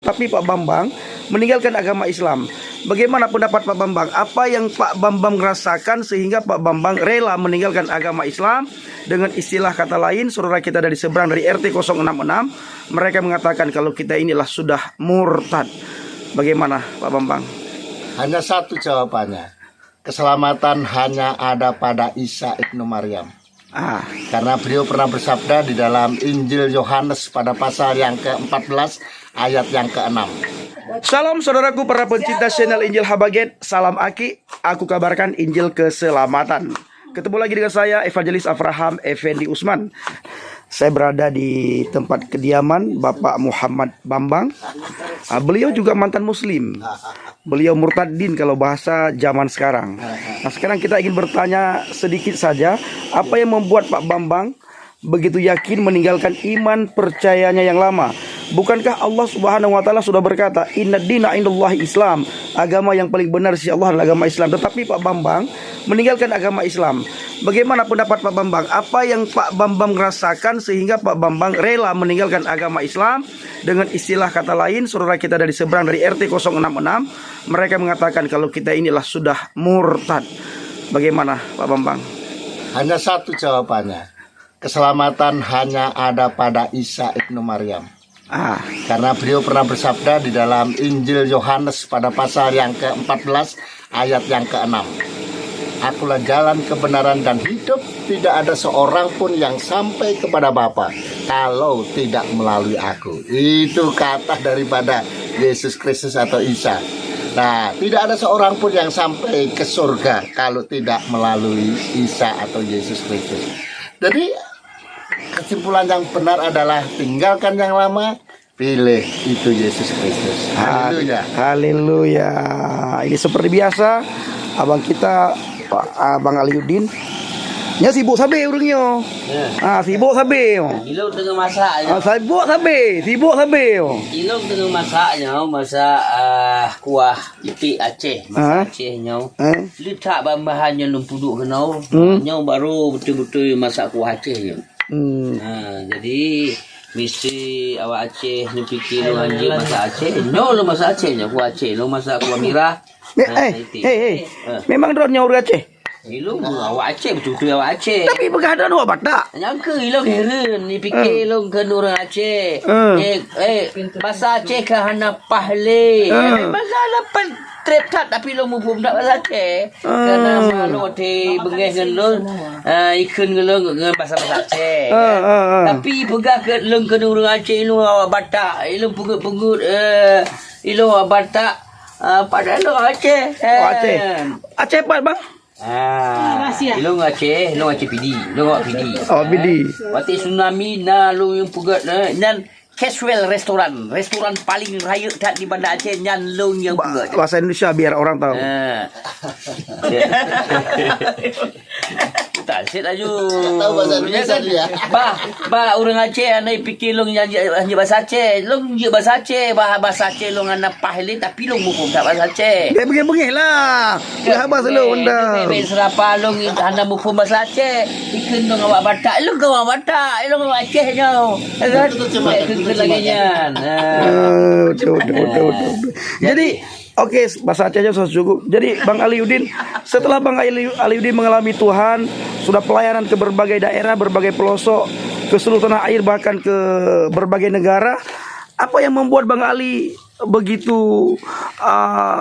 Tapi Pak Bambang meninggalkan agama Islam. Bagaimana pendapat Pak Bambang? Apa yang Pak Bambang rasakan sehingga Pak Bambang rela meninggalkan agama Islam? Dengan istilah kata lain, saudara kita dari seberang dari RT 066, mereka mengatakan kalau kita inilah sudah murtad. Bagaimana Pak Bambang? Hanya satu jawabannya. Keselamatan hanya ada pada Isa ibnu Maryam. Karena beliau pernah bersabda di dalam Injil Yohanes pada pasal yang ke-14 ayat yang ke-6. Salam saudaraku para pencinta channel Injil Habaget. Salam Aki, aku kabarkan Injil keselamatan. Ketemu lagi dengan saya Evangelis Avraham Effendi Usman. Saya berada di tempat kediaman Bapak Muhammad Bambang. Beliau juga mantan muslim. Beliau murtadin kalau bahasa zaman sekarang. Nah, sekarang kita ingin bertanya sedikit saja, apa yang membuat Pak Bambang begitu yakin meninggalkan iman percayanya yang lama? Bukankah Allah Subhanahu wa taala sudah berkata, "Inna dina indallahi Islam." Agama yang paling benar sisi Allah adalah agama Islam. Tetapi Pak Bambang meninggalkan agama Islam. Bagaimana pendapat Pak Bambang? Apa yang Pak Bambang rasakan sehingga Pak Bambang rela meninggalkan agama Islam? Dengan istilah kata lain, saudara kita dari seberang dari RT 066, mereka mengatakan kalau kita inilah sudah murtad. Bagaimana Pak Bambang? Hanya satu jawabannya. Keselamatan hanya ada pada Isa ibnu Maryam. Karena beliau pernah bersabda di dalam Injil Yohanes pada pasal yang ke-14 ayat yang ke-6. Akulah jalan kebenaran dan hidup, tidak ada seorang pun yang sampai kepada Bapa kalau tidak melalui aku. Itu kata daripada Yesus Kristus atau Isa. Nah, tidak ada seorang pun yang sampai ke surga kalau tidak melalui Isa atau Yesus Kristus. Jadi kesimpulan yang benar adalah tinggalkan yang lama, pilih itu Yesus Kristus. Haleluya. Haleluya. Ini seperti biasa, abang kita Abang Aliuddin nya sibuk sabe urangnya. Sibuk sabe. Ilong tengah masaknya. Sibuk sabe. Ilong tengah masaknya, masak kuah itik Aceh, masak Acehnya. Letak bahan-bahannya lempuduk kenau. Nya baru betul-betul masak kuah Aceh. Jadi mesti awak Aceh ni fikir lu anjing masak Aceh. Lu masak Acehnya kuah Aceh, lu masak kuah merah. Memang drone nyaur Aceh. Ilong awak Aceh betul-betul awak Aceh. Tapi begadang awak batak. Nyangka ilong heran ni fikir ilong ke orang Aceh. Bahasa Aceh ke hana pahle. Bahasa lapan trip tak tapi ilong mupum tak bahasa Aceh. Kerana malu te bengeh ngelong ikan ngelong dengan bahasa Aceh. Tapi pegah ke ilong ke orang Aceh ilong awak batak. Ilong pungut-pungut ilong awak batak. Pada ilong Aceh. Aceh apa bang? Ilong Aceh PD. Ilong awak PD. Oh, PD. Waktu tsunami lu yang pugat nan Casual restoran paling raya tak di Bandar Aceh nyan lu yang pugat. Bahasa Indonesia biar orang tahu. Tak set aja. Tahu bahasa Indonesia dia. Bah orang Aceh anai fikir long yang bahasa Aceh. Long je bahasa Aceh, bahasa Aceh long ana pahle tapi long mukum tak bahasa Aceh. Dia bengih lah. Dah bahasa lu anda. Be serapa long anda mukum bahasa Aceh. Ikan long awak Batak, long awak Batak, long awak Aceh nyau. Kan lagi nyan. Betul. Jadi oke, bahasa Acehnya sudah cukup. Jadi Bang Aliuddin, setelah Bang Aliuddin mengalami Tuhan, sudah pelayanan ke berbagai daerah, berbagai pelosok, ke seluruh tanah air, bahkan ke berbagai negara, apa yang membuat Bang Ali begitu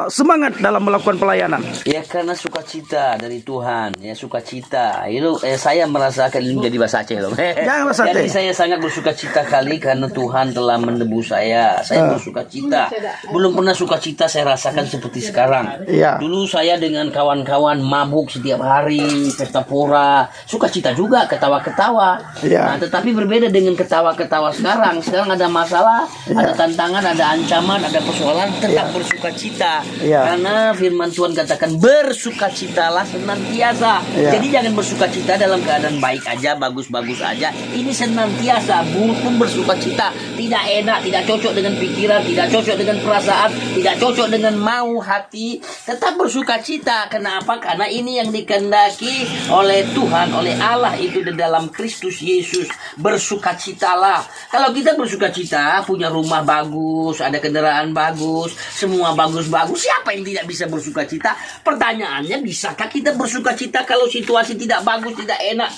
semangat dalam melakukan pelayanan? Ya karena sukacita dari Tuhan, ya sukacita. Itu saya merasakan ini menjadi bahasa Aceh loh. Jangan bahasa Aceh. Jadi saya sangat bersukacita kali karena Tuhan telah menebus saya. Saya bersukacita. Belum pernah sukacita saya rasakan seperti sekarang. Dulu saya dengan kawan-kawan mabuk setiap hari, pesta pora, sukacita juga, ketawa-ketawa. Nah, tetapi berbeda dengan ketawa-ketawa sekarang. Sekarang ada masalah, ada tantangan, ada ancaman, ada persoalan, tetap bersukacita. Karena firman Tuhan katakan bersukacitalah senantiasa. Jadi jangan bersukacita dalam keadaan baik aja, bagus-bagus aja. Ini senantiasa pun bersukacita. Tidak enak, tidak cocok dengan pikiran, tidak cocok dengan perasaan, tidak cocok dengan mau hati. Tetap bersukacita. Kenapa? Karena ini yang dikehendaki oleh Tuhan, oleh Allah itu di dalam Kristus Yesus. Bersukacitalah. Kalau kita bersukacita, punya rumah bagus, ada kendaraan kendaraan bagus, semua bagus-bagus. Siapa yang tidak bisa bersuka cita? Pertanyaannya, bisakah kita bersuka cita kalau situasi tidak bagus, tidak enak,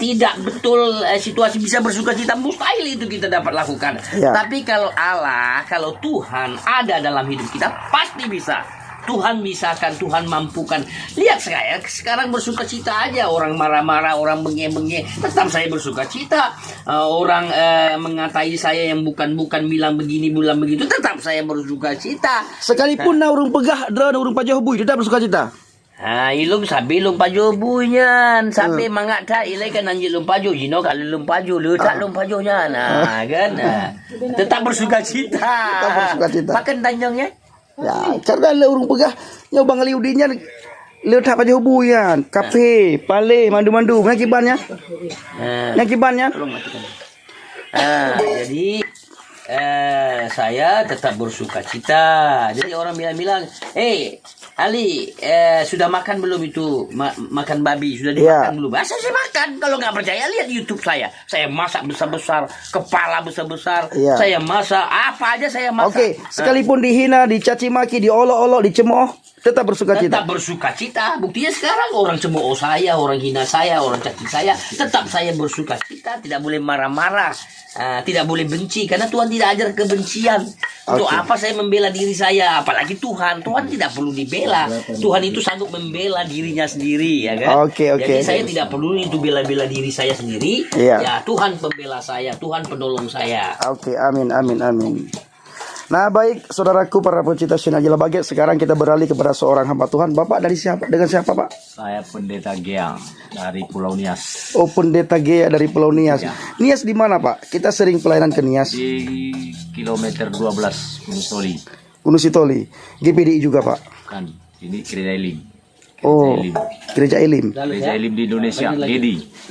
tidak betul situasi bisa bersuka cita? Mustahil itu kita dapat lakukan. Tapi kalau Allah, kalau Tuhan ada dalam hidup kita, pasti bisa. Tuhan misalkan, Tuhan mampukan. Lihat saya sekarang bersuka cita aja. Orang marah-marah, orang benge-benge, tetap saya bersuka cita. Orang mengatai saya yang bukan-bukan, bilang begini, bilang begitu, tetap saya bersuka cita. Sekalipun urang pegah, urang pajahubui, tetap bersuka cita. Ilung sabi lung pajo bunyan, sabi mangata ilai kan anjir lung pajo, jino kalau lung pajo, letak lung pajo nya, kan, tetap bersuka cita. Tetap bersuka cita. Makan tanjongnya. Ya, karena le urang pegah nyoba ngaliudinya letak pajahubui yan, kafe, pale, mandu-mandu, ngakibannya. Ngakibannya. Jadi saya tetap bersuka cita. Jadi orang bilang, Ali, sudah makan belum itu? Makan babi, sudah dimakan belum? Saya makan. Kalau nggak percaya, lihat YouTube saya. Saya masak besar-besar, kepala besar-besar. Saya masak, apa aja saya masak. Oke, sekalipun dihina, dicaci maki, diolok-olok, dicemooh, tetap bersuka cita. Tetap bersuka cita. Buktinya sekarang orang cemooh saya, orang hina saya, orang caci saya, tetap saya bersuka cita. Tidak boleh marah-marah, tidak boleh benci, karena Tuhan tidak ajar kebencian. Untuk apa saya membela diri saya? Apalagi Tuhan tidak perlu dibela. Tuhan itu sanggup membela dirinya sendiri, ya kan? Jadi saya tidak perlu itu bela-bela diri saya sendiri. Ya, Tuhan pembela saya, Tuhan penolong saya. Amin. Nah, baik saudaraku para pecinta channel Injil Habaget, sekarang kita beralih kepada seorang hamba Tuhan. Bapak dari siapa? Dengan siapa, Pak? Saya Pendeta Geang dari Pulau Nias. Oh, Pendeta Gea dari Pulau Nias. Nias di mana, Pak? Kita sering pelayanan ke Nias. Di kilometer 12 Gunung Sitoli. Gunung Sitoli. GPDI juga, Pak? Kan, ini Gereja Elim. Gereja Elim. Gereja Elim di Indonesia,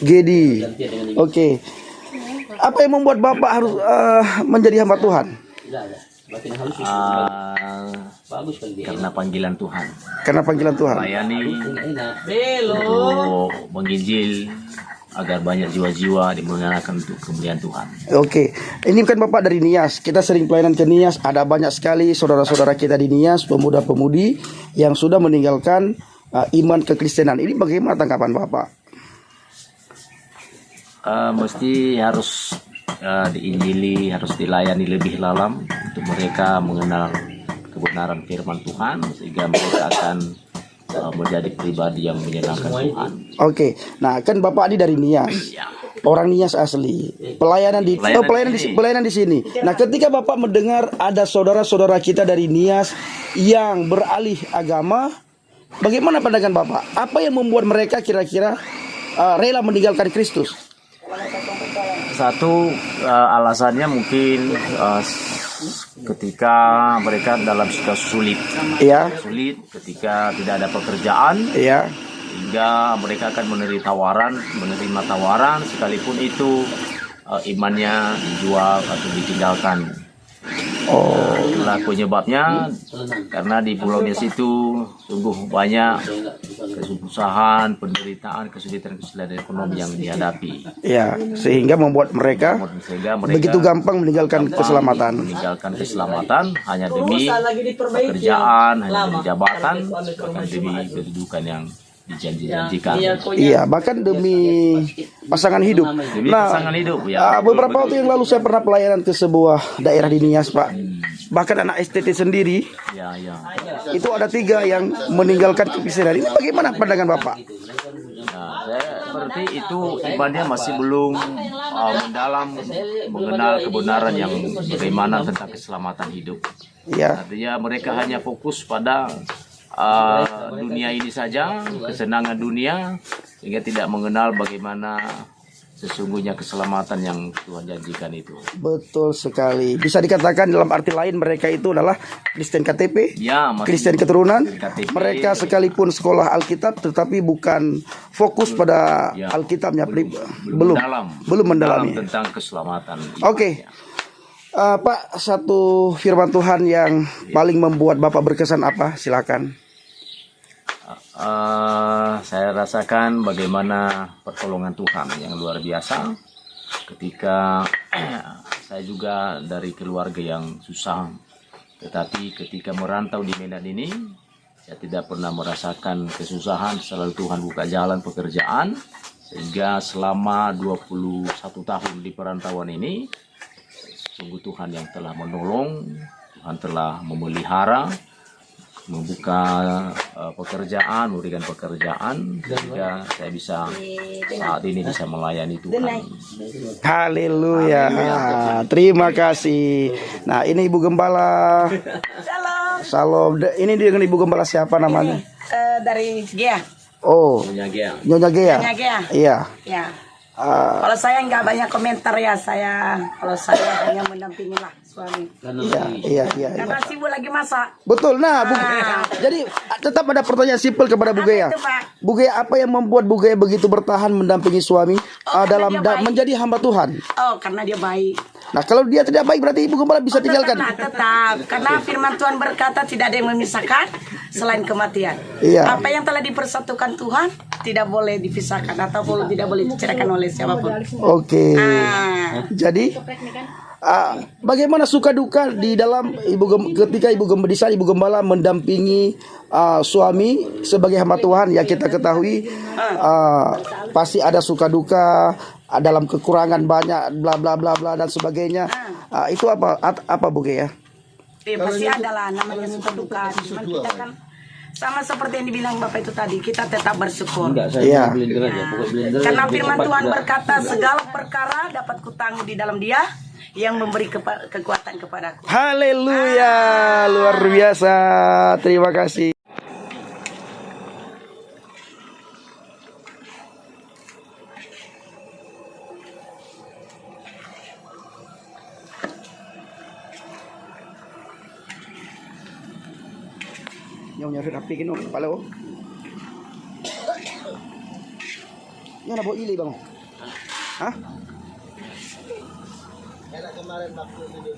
Gedi. Oke. Apa yang membuat Bapak harus menjadi hamba Tuhan? Karena panggilan Tuhan. Karena panggilan Tuhan. Melayani untuk menginjil agar banyak jiwa-jiwa dimengerahkan untuk kemuliaan Tuhan. Oke, ini kan Bapak dari Nias. Kita sering pelayanan ke Nias. Ada banyak sekali saudara-saudara kita di Nias, pemuda-pemudi yang sudah meninggalkan iman kekristenan. Ini bagaimana tanggapan Bapak? Mesti harus diinjili, harus dilayani lebih dalam untuk mereka mengenal kebenaran firman Tuhan, sehingga mereka akan menjadi pribadi yang menyenangkan Tuhan. Oke, nah kan Bapak ini dari Nias, orang Nias asli, pelayanan di sini. Nah, ketika Bapak mendengar ada saudara-saudara kita dari Nias yang beralih agama, bagaimana pandangan Bapak? Apa yang membuat mereka kira-kira rela meninggalkan Kristus? Satu, alasannya mungkin ketika mereka dalam situasi sulit, ketika tidak ada pekerjaan, hingga mereka akan menerima tawaran, sekalipun itu imannya dijual atau ditinggalkan. Itulah penyebabnya, karena di Pulau Nias itu sungguh banyak kesusahan, penderitaan, kesulitan ekonomi yang dihadapi. Sehingga membuat mereka begitu gampang meninggalkan keselamatan. Hanya demi pekerjaan, hanya demi jabatan, bahkan demi kedudukan yang dijanjikan. Bahkan demi pasangan hidup. Beberapa waktu yang lalu saya pernah pelayanan ke sebuah daerah di Nias, Pak. Bahkan anak STT sendiri, itu ada 3 yang meninggalkan kekristenan. Ini bagaimana pandangan Bapak? Berarti itu imannya masih belum mendalam, mengenal kebenaran yang bagaimana tentang keselamatan hidup. Artinya mereka hanya fokus pada dunia ini saja, kesenangan dunia, sehingga tidak mengenal bagaimana sesungguhnya keselamatan yang Tuhan janjikan itu. Betul sekali. Bisa dikatakan dalam arti lain mereka itu adalah Kristen KTP, Kristen keturunan. KTP. Mereka sekalipun sekolah Alkitab, tetapi bukan fokus pada Alkitabnya, belum mendalami tentang keselamatan. Pak, satu firman Tuhan yang paling membuat Bapak berkesan apa? Silakan. Saya rasakan bagaimana pertolongan Tuhan yang luar biasa ketika saya juga dari keluarga yang susah, Tetapi ketika merantau di Medan ini, saya tidak pernah merasakan kesusahan, selalu Tuhan buka jalan pekerjaan. Sehingga selama 21 tahun di perantauan ini, sungguh Tuhan yang telah menolong, Tuhan telah memelihara, membuka pekerjaan, memberikan pekerjaan, sehingga saya bisa saat ini bisa melayani Tuhan. Haleluya. Terima kasih. Nah, ini Ibu Gembala. Salam. Ini dengan Ibu Gembala siapa namanya? Dari Gea. Oh, Nyonya Gea. Iya. Ya. Kalau saya nggak banyak komentar ya, kalau saya hanya mendampingi lah suami. Iya. Karena sibuk lagi masak. Betul. Nah, jadi tetap ada pertanyaan simpel kepada Bu Gea. Bu Gea, apa yang membuat Bu Gea begitu bertahan mendampingi suami dalam menjadi hamba Tuhan? Oh, karena dia baik. Nah, kalau dia tidak baik berarti Ibu Gembala bisa tinggalkan. Tetap. Karena firman Tuhan berkata tidak ada yang memisahkan selain kematian. Iya. Apa yang telah dipersatukan Tuhan tidak boleh dipisahkan ataupun tidak boleh diceraikan oleh siapapun. Oke. Jadi bagaimana suka duka di dalam ketika Ibu Gembala mendampingi suami sebagai hamba Tuhan? Ya, kita ketahui pasti ada suka duka dalam kekurangan banyak bla bla bla bla dan sebagainya. Itu apa Bu Gea? Pasti adalah namanya suka duka. Cuman kita kan sama seperti yang dibilang Bapak itu tadi, kita tetap bersyukur. Iya. Karena firman Tuhan berkata segala perkara dapat kutanggung di dalam Dia yang memberi kekuatan kepadaku. Haleluya, luar biasa. Terima kasih. Nyari rapi kino kepala oh. Yana bawa ili bang. Hah? Karena kemarin waktu itu